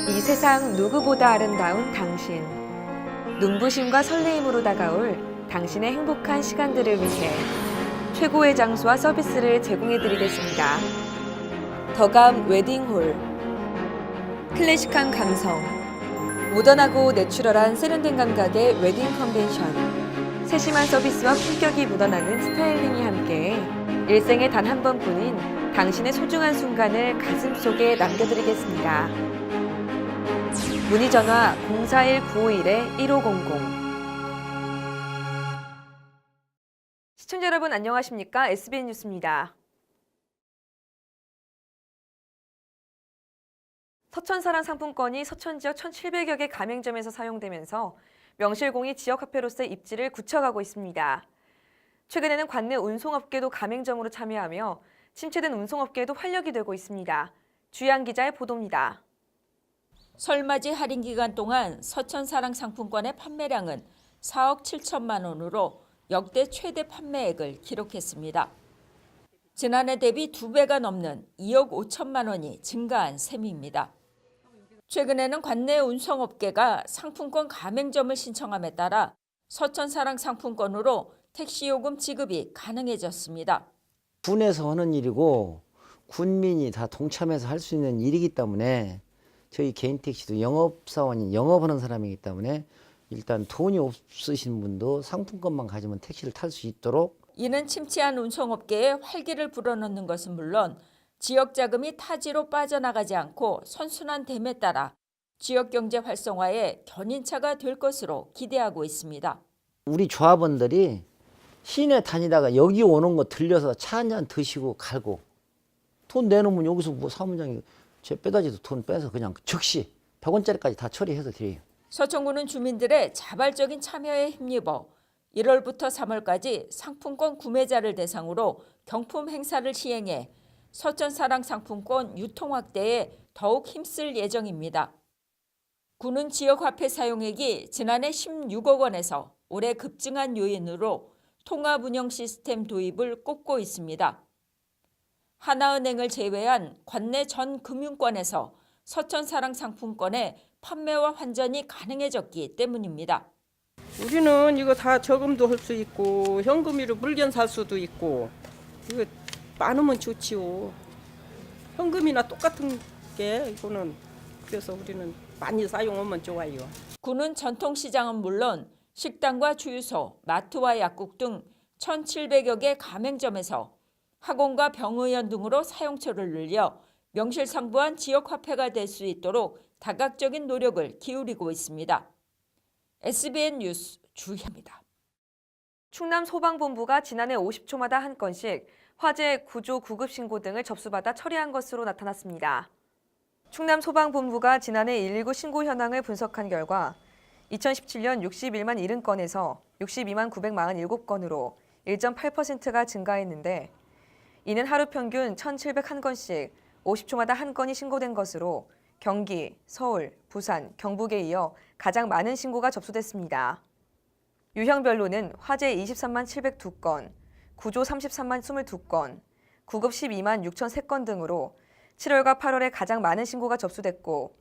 이 세상 누구보다 아름다운 당신. 눈부심과 설레임으로 다가올 당신의 행복한 시간들을 위해 최고의 장소와 서비스를 제공해드리겠습니다. 더감 웨딩홀. 클래식한 감성, 모던하고 내추럴한 세련된 감각의 웨딩 컨벤션. 세심한 서비스와 품격이 묻어나는 스타일링이 함께 일생에 단 한 번뿐인 당신의 소중한 순간을 가슴속에 남겨드리겠습니다. 문의 전화 041-951-1500. 시청자 여러분 안녕하십니까? SBN 뉴스입니다. 서천사랑 상품권이 서천 지역 1,700여 개 가맹점에서 사용되면서 명실공히 지역화폐로서의 입지를 굳혀가고 있습니다. 최근에는 관내 운송업계도 가맹점으로 참여하며 침체된 운송업계에도 활력이 되고 있습니다. 주희안 기자의 보도입니다. 설맞이 할인 기간 동안 서천사랑 상품권의 판매량은 4억 7천만 원으로 역대 최대 판매액을 기록했습니다. 지난해 대비 2배가 넘는 2억 5천만 원이 증가한 셈입니다. 최근에는 관내 운송업계가 상품권 가맹점을 신청함에 따라 서천사랑 상품권으로 택시요금 지급이 가능해졌습니다. 군에서 하는 일이고 군민이 다 동참해서 할 수 있는 일이기 때문에 저희 개인 택시도 영업사원인 영업하는 사람이기 때문에 일단 돈이 없으신 분도 상품권만 가지면 택시를 탈 수 있도록. 이는 침체한 운송업계에 활기를 불어넣는 것은 물론 지역 자금이 타지로 빠져나가지 않고 선순환됨에 따라 지역 경제 활성화에 견인차가 될 것으로 기대하고 있습니다. 우리 조합원들이 시내 다니다가 여기 오는 거 들려서 차 한잔 드시고 가고 돈 내놓으면 여기서 뭐 사무장이 제 빼다지도 돈 빼서 그냥 즉시 100원짜리까지 다 처리해서 드려요. 서천구는 주민들의 자발적인 참여에 힘입어 1월부터 3월까지 상품권 구매자를 대상으로 경품 행사를 시행해 서천사랑 상품권 유통 확대에 더욱 힘쓸 예정입니다. 구는 지역화폐 사용액이 지난해 16억 원에서 올해 급증한 요인으로 통합 운영 시스템 도입을 꼽고 있습니다. 하나은행을 제외한 관내 전 금융권에서 서천사랑 상품권의 판매와 환전이 가능해졌기 때문입니다. 우리는 이거 다 저금도 할 수 있고 현금으로 물건 살 수도 있고 이거 많으면 좋지요. 현금이나 똑같은 게 이거는 그래서 우리는 많이 사용하면 좋아요. 구는 전통시장은 물론 식당과 주유소, 마트와 약국 등 1,700여 개 가맹점에서 학원과 병의원 등으로 사용처를 늘려 명실상부한 지역화폐가 될 수 있도록 다각적인 노력을 기울이고 있습니다. SBN 뉴스 주희입니다. 충남 소방본부가 지난해 50초마다 한 건씩 화재, 구조, 구급 신고 등을 접수받아 처리한 것으로 나타났습니다. 충남 소방본부가 지난해 119 신고 현황을 분석한 결과 2017년 61만 70건에서 62만 947건으로 1.8%가 증가했는데 이는 하루 평균 1,701건씩 50초마다 한 건이 신고된 것으로 경기, 서울, 부산, 경북에 이어 가장 많은 신고가 접수됐습니다. 유형별로는 화재 23만 702건, 구조 33만 22건, 구급 12만 6,003건 등으로 7월과 8월에 가장 많은 신고가 접수됐고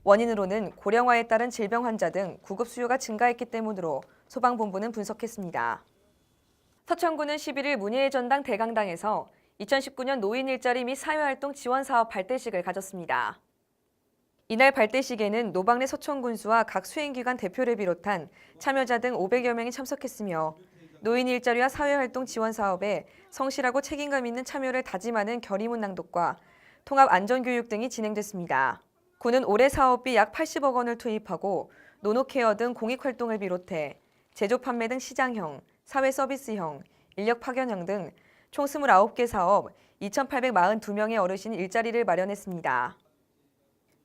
원인으로는 고령화에 따른 질병 환자 등 구급 수요가 증가했기 때문으로 소방본부는 분석했습니다. 서천구는 11일 문예의 전당 대강당에서 2019년 노인 일자리 및 사회활동 지원사업 발대식을 가졌습니다. 이날 발대식에는 노방래 서천군수와 각 수행기관 대표를 비롯한 참여자 등 500여 명이 참석했으며 노인 일자리와 사회활동 지원 사업에 성실하고 책임감 있는 참여를 다짐하는 결의문 낭독과 통합 안전교육 등이 진행됐습니다. 구는 올해 사업비 약 80억 원을 투입하고 노노케어 등 공익활동을 비롯해 제조 판매 등 시장형, 사회서비스형, 인력 파견형 등 총 29개 사업 2,842명의 어르신 일자리를 마련했습니다.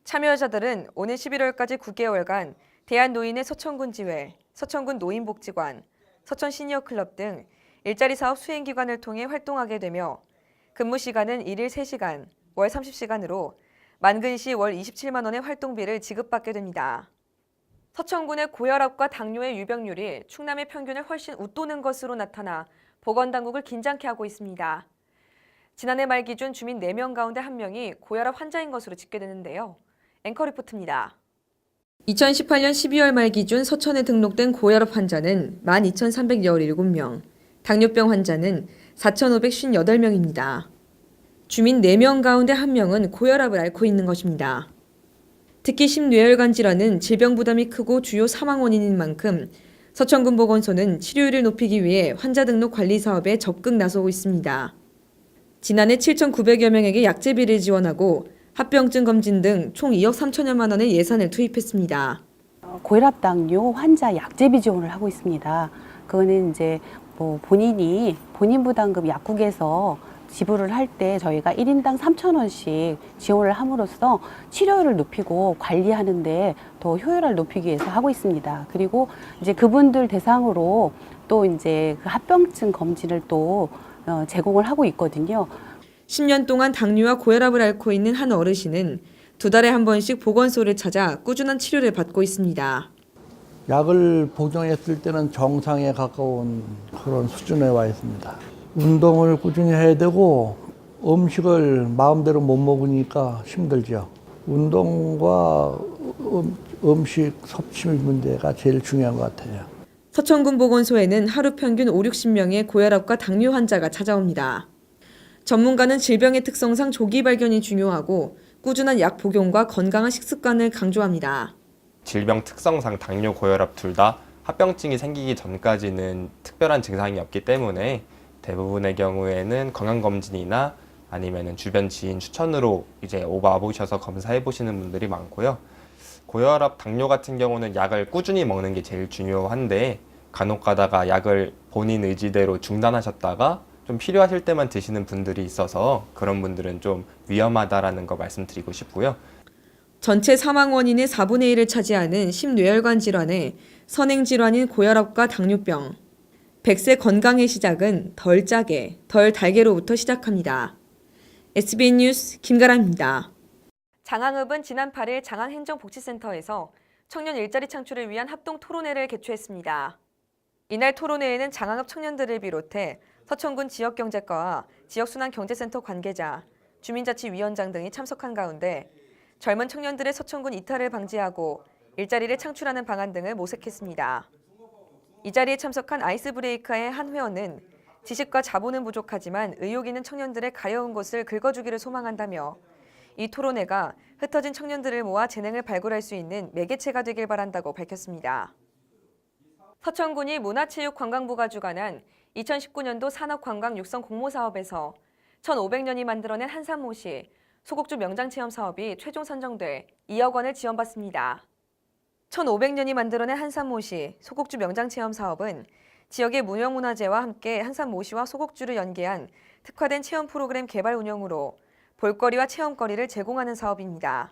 참여자들은 오는 11월까지 9개월간 대한노인의 서천군 지회, 서천군 노인복지관, 서천 시니어클럽 등 일자리 사업 수행기관을 통해 활동하게 되며 근무 시간은 일일 3시간, 월 30시간으로 만근시 월 27만 원의 활동비를 지급받게 됩니다. 서천군의 고혈압과 당뇨의 유병률이 충남의 평균을 훨씬 웃도는 것으로 나타나 보건당국을 긴장케 하고 있습니다. 지난해 말 기준 주민 4명 가운데 1명이 고혈압 환자인 것으로 집계되는데요. 앵커 리포트입니다. 2018년 12월 말 기준 서천에 등록된 고혈압 환자는 12,317명, 당뇨병 환자는 4,558명입니다. 주민 4명 가운데 1명은 고혈압을 앓고 있는 것입니다. 특히 심뇌혈관 질환은 질병 부담이 크고 주요 사망 원인인 만큼 서천군 보건소는 치료율을 높이기 위해 환자 등록 관리 사업에 적극 나서고 있습니다. 지난해 7,900여 명에게 약제비를 지원하고 합병증 검진 등 총 2억 3천여만 원의 예산을 투입했습니다. 고혈압 당뇨 환자 약제비 지원을 하고 있습니다. 그거는 이제 본인 부담금 약국에서 지불을 할 때 저희가 1인당 3,000원씩 지원을 함으로써 치료율을 높이고 관리하는데 더 효율을 높이기 위해서 하고 있습니다. 그리고 이제 그분들 대상으로 또 이제 그 합병증 검진을 또 제공을 하고 있거든요. 10년 동안 당뇨와 고혈압을 앓고 있는 한 어르신은 2달에 한 번씩 보건소를 찾아 꾸준한 치료를 받고 있습니다. 약을 복용했을 때는 정상에 가까운 그런 수준에 와 있습니다. 운동을 꾸준히 해야 되고 음식을 마음대로 못 먹으니까 힘들죠. 운동과 음식 섭취 문제가 제일 중요한 것 같아요. 서천군 보건소에는 하루 평균 5, 60명의 고혈압과 당뇨 환자가 찾아옵니다. 전문가는 질병의 특성상 조기 발견이 중요하고 꾸준한 약 복용과 건강한 식습관을 강조합니다. 질병 특성상 당뇨, 고혈압 둘 다 합병증이 생기기 전까지는 특별한 증상이 없기 때문에 대부분의 경우에는 건강검진이나 아니면 주변 지인 추천으로 이제 와보셔서 검사해 보시는 분들이 많고요. 고혈압, 당뇨 같은 경우는 약을 꾸준히 먹는 게 제일 중요한데 간혹 가다가 약을 본인 의지대로 중단하셨다가 좀 필요하실 때만 드시는 분들이 있어서 그런 분들은 좀 위험하다라는 거 말씀드리고 싶고요. 전체 사망 원인의 4분의 1을 차지하는 심뇌혈관 질환에 선행 질환인 고혈압과 당뇨병. 100세 건강의 시작은 덜 짜게, 덜 달게로부터 시작합니다. SBN 뉴스 김가람입니다. 장항읍은 지난 8일 장항행정복지센터에서 청년 일자리 창출을 위한 합동 토론회를 개최했습니다. 이날 토론회에는 장항읍 청년들을 비롯해 서천군 지역경제과와 지역순환경제센터 관계자, 주민자치위원장 등이 참석한 가운데 젊은 청년들의 서천군 이탈을 방지하고 일자리를 창출하는 방안 등을 모색했습니다. 이 자리에 참석한 아이스브레이커의 한 회원은 지식과 자본은 부족하지만 의욕 있는 청년들의 가여운 곳을 긁어주기를 소망한다며 이 토론회가 흩어진 청년들을 모아 재능을 발굴할 수 있는 매개체가 되길 바란다고 밝혔습니다. 서천군이 문화체육관광부가 주관한 2019년도 산업관광 육성 공모사업에서 1,500년이 만들어낸 한산모시 소곡주 명장체험 사업이 최종 선정돼 2억 원을 지원받습니다. 1,500년이 만들어낸 한산모시 소곡주 명장체험 사업은 지역의 무형문화재와 함께 한산모시와 소곡주를 연계한 특화된 체험 프로그램 개발 운영으로 볼거리와 체험거리를 제공하는 사업입니다.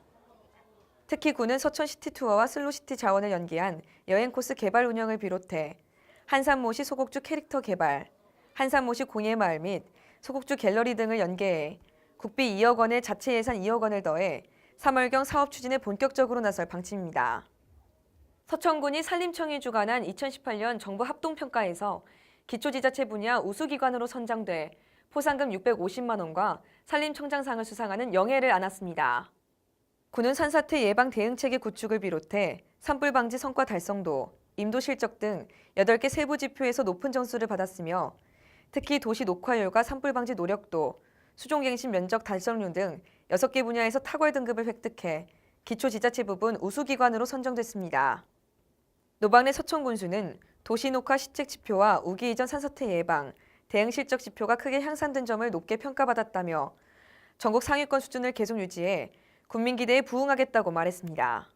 특히 군은 서천 시티투어와 슬로시티 자원을 연계한 여행 코스 개발 운영을 비롯해 한산모시 소곡주 캐릭터 개발, 한산모시 공예마을 및 소곡주 갤러리 등을 연계해 국비 2억 원에 자체 예산 2억 원을 더해 3월경 사업 추진에 본격적으로 나설 방침입니다. 서천군이 산림청이 주관한 2018년 정부 합동평가에서 기초지자체 분야 우수기관으로 선정돼 포상금 650만 원과 산림청장상을 수상하는 영예를 안았습니다. 군은 산사태 예방 대응체계 구축을 비롯해 산불 방지 성과 달성도, 임도 실적 등 8개 세부 지표에서 높은 점수를 받았으며 특히 도시 녹화율과 산불 방지 노력도, 수종갱신 면적 달성률 등 6개 분야에서 탁월 등급을 획득해 기초지자체 부분 우수기관으로 선정됐습니다. 노방래 서천군수는 도시 녹화 시책 지표와 우기 이전 산사태 예방, 대응 실적 지표가 크게 향상된 점을 높게 평가받았다며 전국 상위권 수준을 계속 유지해 국민 기대에 부응하겠다고 말했습니다.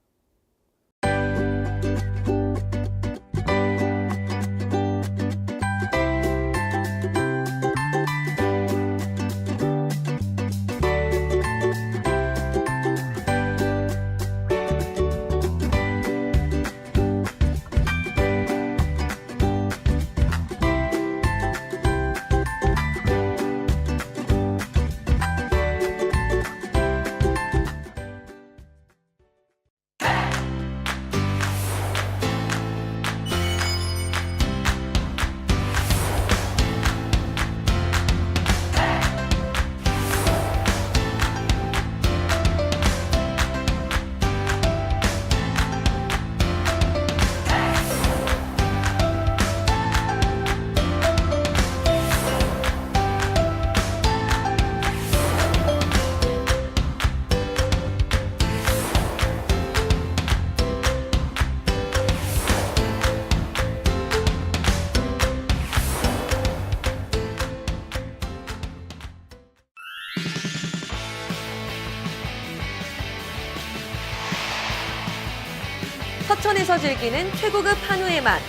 서천에서 즐기는 최고급 한우의 맛,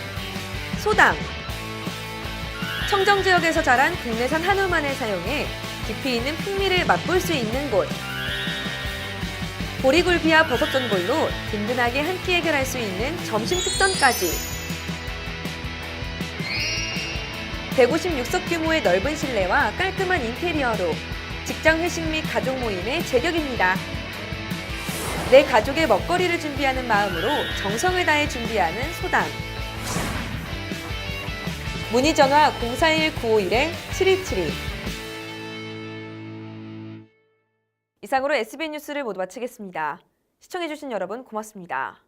소당. 청정 지역에서 자란 국내산 한우만을 사용해 깊이 있는 풍미를 맛볼 수 있는 곳. 보리굴비와 버섯전골로 든든하게 한 끼 해결할 수 있는 점심 특선까지. 156석 규모의 넓은 실내와 깔끔한 인테리어로 직장 회식 및 가족 모임의 제격입니다. 내 가족의 먹거리를 준비하는 마음으로 정성을 다해 준비하는 소당. 문의 전화 041-951-7272. 이상으로 SBN 뉴스를 모두 마치겠습니다. 시청해주신 여러분 고맙습니다.